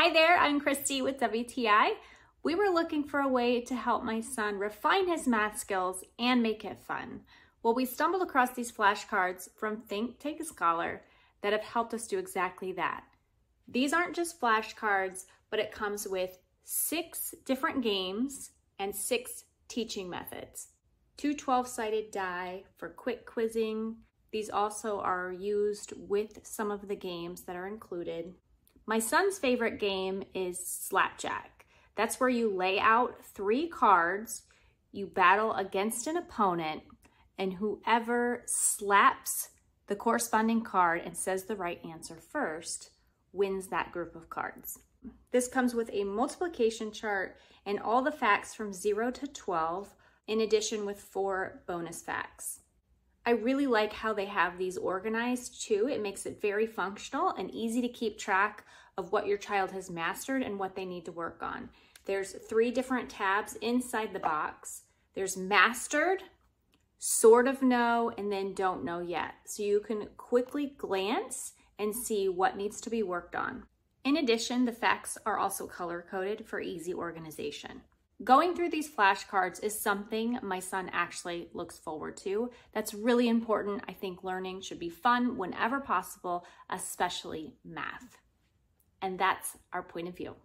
Hi there, I'm Christy with WTI. We were looking for a way to help my son refine his math skills and make it fun. Well, we stumbled across these flashcards from Think, Take a Scholar that have helped us do exactly that. These aren't just flashcards, but it comes with 6 different games and 6 teaching methods. 2 12-sided die for quick quizzing. These also are used with some of the games that are included. My son's favorite game is Slapjack. That's where you lay out 3 cards, you battle against an opponent, and whoever slaps the corresponding card and says the right answer first wins that group of cards. This comes with a multiplication chart and all the facts from 0 to 12, in addition with 4 bonus facts. I really like how they have these organized too. It makes it very functional and easy to keep track of what your child has mastered and what they need to work on. There's 3 different tabs inside the box. There's mastered, sort of know, and then don't know yet. So you can quickly glance and see what needs to be worked on. In addition, the facts are also color-coded for easy organization. Going through these flashcards is something my son actually looks forward to. That's really important. I think learning should be fun whenever possible, especially math. And that's our point of view.